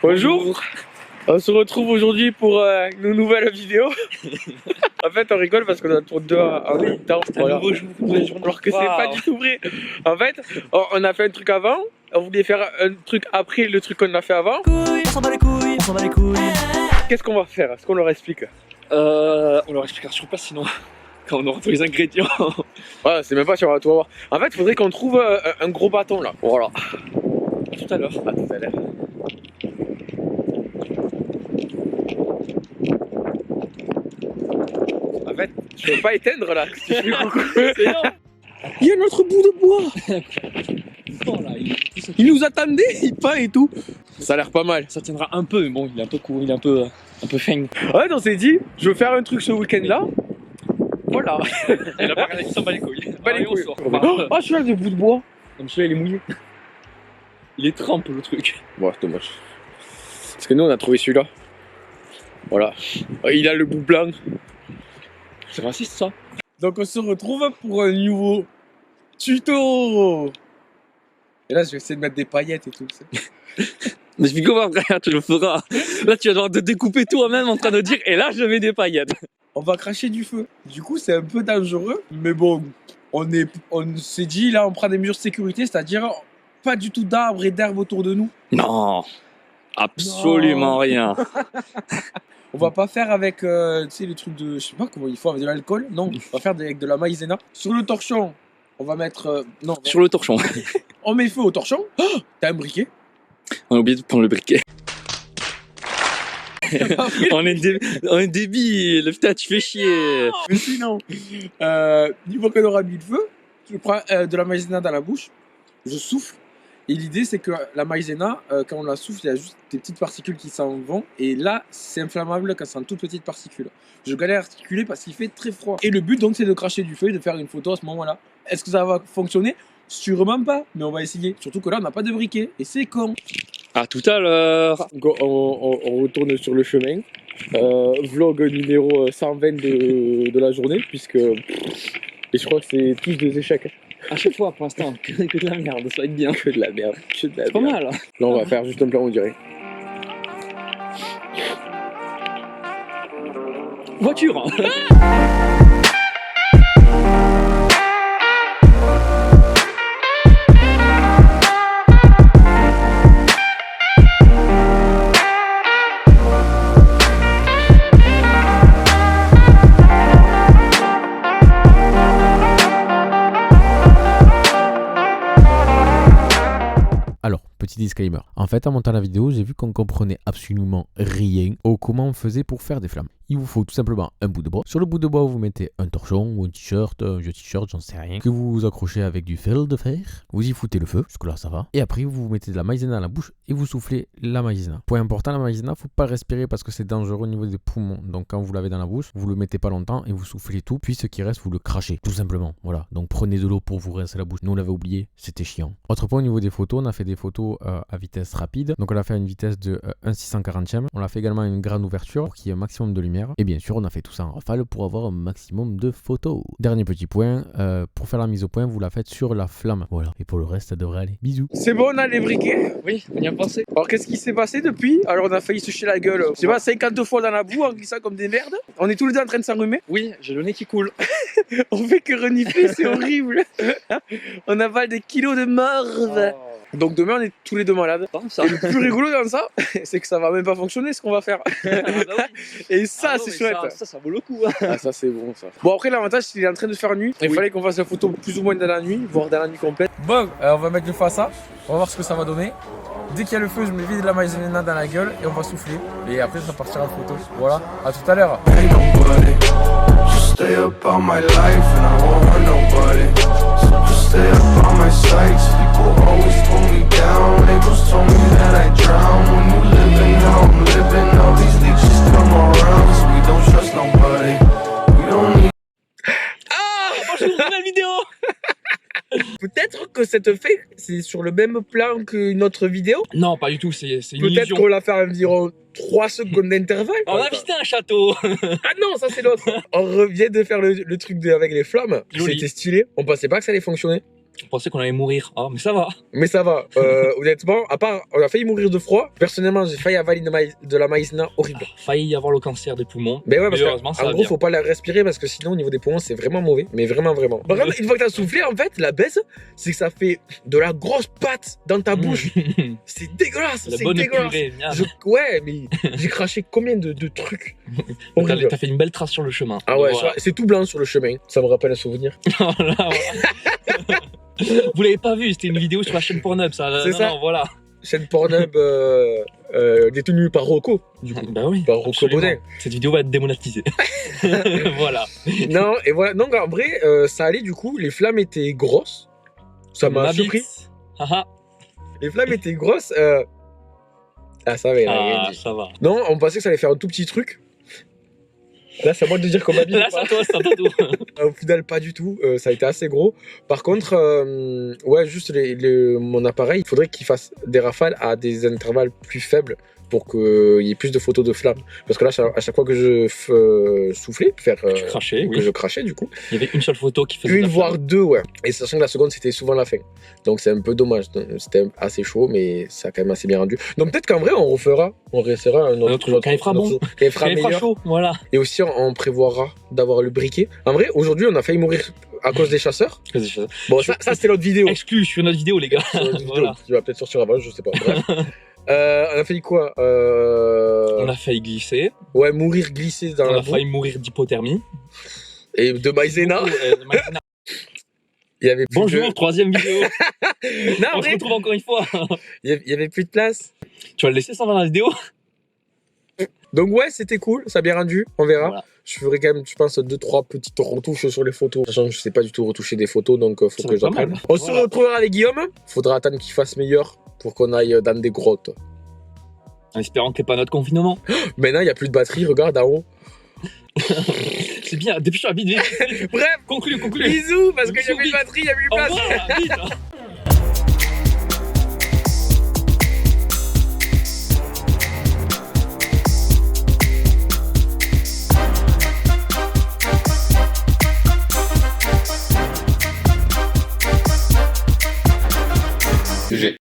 Bonjour. On se retrouve aujourd'hui pour une nouvelle vidéo. En fait, on rigole parce qu'on a pour deux en même temps. Voilà. Un nouveau jour, alors que c'est pas du tout vrai. En fait, on a fait un truc avant. On voulait faire un truc après le truc qu'on a fait avant. On s'en bat les couilles, on s'en bat les couilles. Qu'est-ce qu'on va faire? Est-ce qu'on leur explique? On leur expliquera sur place sinon. Quand on aura tous les ingrédients. Ouais, c'est même pas si on va tout avoir. En fait, il faudrait qu'on trouve un gros bâton là. Voilà. À tout à l'heure. À tout à l'heure. En fait, je peux pas éteindre là. Si je fais coucou. C'est énorme. Il y a notre bout de bois. Là, Il nous attendait, il peint et tout. Ça a l'air pas mal. ça tiendra un peu, mais bon, il est un peu court, il est un peu fin. Ouais, on s'est dit, je veux faire un truc ce week-end là. Voilà. Et là, pareil, il s'en bat les couilles. Pas les Allez, on couilles. sort. Oh, celui-là, le bout de bois. Comme celui-là, il est mouillé. Il est trempe le truc. Bon, c'est dommage. Parce que nous, on a trouvé celui-là. Voilà. Il a le bout blanc. C'est raciste ça. Donc, on se retrouve pour un nouveau tuto. Et là, je vais essayer de mettre des paillettes et tout. Mais je comment frère, tu le feras. Là, tu vas devoir te découper toi-même en train de dire, et là, je mets des paillettes. On va cracher du feu. Du coup, c'est un peu dangereux. Mais bon, on s'est dit, là, on prend des mesures de sécurité, c'est-à-dire pas du tout d'arbres et d'herbes autour de nous. Non, absolument rien. On va pas faire avec, tu sais, les trucs de, je sais pas comment il faut, avec de l'alcool. Non, on va faire avec de la maïzena. Sur le torchon, on va mettre, non. Sur le torchon. On met feu au torchon. Oh, t'as un briquet. On a oublié de prendre le briquet. on est débile, putain, tu fais chier. Mais sinon, une fois qu'on aura mis le feu, je prends de la maïzena dans la bouche, je souffle. Et l'idée, c'est que la maïzena, quand on la souffle, il y a juste des petites particules qui s'en vont. Et là, c'est inflammable quand c'est en toutes petites particules. Je galère à articuler parce qu'il fait très froid. Et le but, donc, c'est de cracher du feu et de faire une photo à ce moment-là. Est-ce que ça va fonctionner? Sûrement pas, mais on va essayer. Surtout que là, on n'a pas de briquet. Et c'est con. À tout à l'heure. Donc, on retourne sur le chemin. Vlog numéro 120 de la journée, puisque... Et je crois que c'est tous des échecs. À chaque fois, pour l'instant, que de la merde, ça va être bien. Que de la merde, que de la C'est pas merde. mal. Là, on va faire juste un plan, on dirait. Voiture. Alors, petit disclaimer. En fait, en montant la vidéo, j'ai vu qu'on comprenait absolument rien au comment on faisait pour faire des flammes. Il vous faut tout simplement un bout de bois. Sur le bout de bois, vous mettez un torchon ou un t-shirt, un vieux t-shirt, j'en sais rien, que vous accrochez avec du fil de fer. Vous y foutez le feu, jusque-là ça va. Et après, vous mettez de la maïzena dans la bouche et vous soufflez la maïzena. Point important, la maïzena, faut pas le respirer parce que c'est dangereux au niveau des poumons. Donc quand vous l'avez dans la bouche, vous le mettez pas longtemps et vous soufflez tout. Puis ce qui reste, vous le crachez, tout simplement. Voilà. Donc prenez de l'eau pour vous rincer la bouche. Nous on l'avait oublié, c'était chiant. Autre point au niveau des photos, on a fait des photos à vitesse rapide. Donc on l'a fait à une vitesse de 1/640e. On l'a fait également à une grande ouverture pour qu'il y ait un maximum de lumière. Et bien sûr, on a fait tout ça en rafale pour avoir un maximum de photos. Dernier petit point, pour faire la mise au point, vous la faites sur la flamme. Voilà. Et pour le reste, ça devrait aller. Bisous. C'est bon, on a les briquets. Oui, on y a pensé. Alors, qu'est-ce qui s'est passé depuis? Alors, on a failli se chier la gueule, je sais pas, 50 fois dans la boue en glissant comme des merdes. On est tous les deux en train de s'enrhumer. Oui, j'ai le nez qui coule. On fait que renifler, c'est horrible. On avale des kilos de morve. Donc demain on est tous les deux malades. Ça. Et le plus rigolo dans ça, c'est que ça va même pas fonctionner ce qu'on va faire. Et ça c'est chouette. Ça vaut le coup. Ah ça c'est bon ça. Bon après l'avantage c'est qu'il est en train de faire nuit. Il fallait qu'on fasse la photo plus ou moins dans la nuit, voire dans la nuit complète. Bon, on va mettre le face à. On va voir ce que ça va donner. Dès qu'il y a le feu, je me vide de la maïzena dans la gueule et on va souffler. Et après ça partira en photo. Voilà, à tout à l'heure. Stay up all my life and I won't hurt nobody. So just stay up on my sights. People always pull me down. Labels told me that I drown. When you living how I'm living, all these leeches come around. 'Cause we don't trust nobody. We don't need. Bonjour, nouvelle vidéo. Peut-être que cette fête, c'est sur le même plan qu'une autre vidéo. Non, pas du tout, c'est une Peut-être illusion. qu'on l'a fait à environ 3 secondes d'intervalle. On a visité un château. Ah non, ça c'est l'autre. On revient de faire le truc avec les flammes. Joli. C'était stylé. On pensait pas que ça allait fonctionner. Je pensais qu'on allait mourir. Ah, mais ça va. Mais ça va. Honnêtement, à part, on a failli mourir de froid. Personnellement, j'ai failli avaler de la maïzena horrible. Failli y avoir le cancer des poumons. Mais ouais, parce heureusement, ça qu'en va gros, bien. faut pas la respirer parce que sinon, au niveau des poumons, c'est vraiment mauvais. Mais vraiment, vraiment. Par contre, une fois que t'as soufflé, en fait, la baisse, c'est que ça fait de la grosse pâte dans ta bouche. C'est dégueulasse. La C'est bonne dégueulasse. purée, miam. Ouais, mais j'ai craché combien de trucs. Horrible. T'as fait une belle trace sur le chemin. Ah ouais, Voilà. c'est tout blanc sur le chemin. Ça me rappelle un souvenir. Voilà, voilà. Vous l'avez pas vu, c'était une vidéo sur la chaîne Pornhub, ça. C'est Non, ça. non, voilà. Chaîne Pornhub détenue par Rocco, du coup. Bah oui. Par Rocco absolument. Baudin. Cette vidéo va être démonétisée. Voilà. Non, et voilà. Donc en vrai, ça allait du coup. Les flammes étaient grosses. Ça m'a Ma bite. surpris. Haha. Les flammes étaient grosses. Ah, ça va, il a rien Ah, dit. ça va. Non, on pensait que ça allait faire un tout petit truc. Là, c'est à moi de dire qu'on m'a dit. Là, c'est à toi, c'est à tout. Au final, pas du tout. Ça a été assez gros. Par contre, ouais, juste mon appareil, il faudrait qu'il fasse des rafales à des intervalles plus faibles pour qu'il y ait plus de photos de flammes. Parce que là, à chaque fois que je soufflais, Tu crachais, que oui. je crachais, du coup, Il y avait une seule photo qui faisait. une la voire flamme. deux, ouais. Et sachant que la seconde, c'était souvent la fin. Donc c'est un peu dommage. Donc, c'était assez chaud, mais ça a quand même assez bien rendu. Donc peut-être qu'en vrai, on réessayera un autre Quand il fera bon. quand il fera Quand il fera meilleur. chaud, voilà. Et aussi, on prévoira d'avoir le briquet. En vrai, aujourd'hui, on a failli mourir à cause des chasseurs. Bon, ça c'était l'autre vidéo. Exclu sur notre vidéo, les gars. C'est l'autre vidéo Voilà. qui va peut-être sortir avant, je sais pas. Bref. On a failli quoi On a failli glisser. Ouais, mourir glissé dans On la a boue. failli mourir d'hypothermie. Et de maïzena. Maïzena. Il y avait plus Bonjour, troisième vidéo. de... Non, en On se vrai, retrouve encore une fois. il y avait plus de place. Tu vas le laisser ça dans la vidéo? Donc ouais, c'était cool, ça a bien rendu, on verra. Voilà. Je ferai quand même, je pense, 2-3 petites retouches sur les photos. Sachant que je sais pas du tout retoucher des photos, donc faut Ça que va être pas j'apprenne. mal. On Voilà. se retrouvera avec Guillaume. Faudra attendre qu'il fasse meilleur pour qu'on aille dans des grottes. En espérant que t'aies pas notre confinement. Maintenant, il n'y a plus de batterie, regarde en haut. C'est bien, dépêche-toi, vite, vite. Bref, Conclue. bisous, parce qu'il y Bisous, avait plus de vite. batterie, il n'y a plus de Au place. revoir, vite.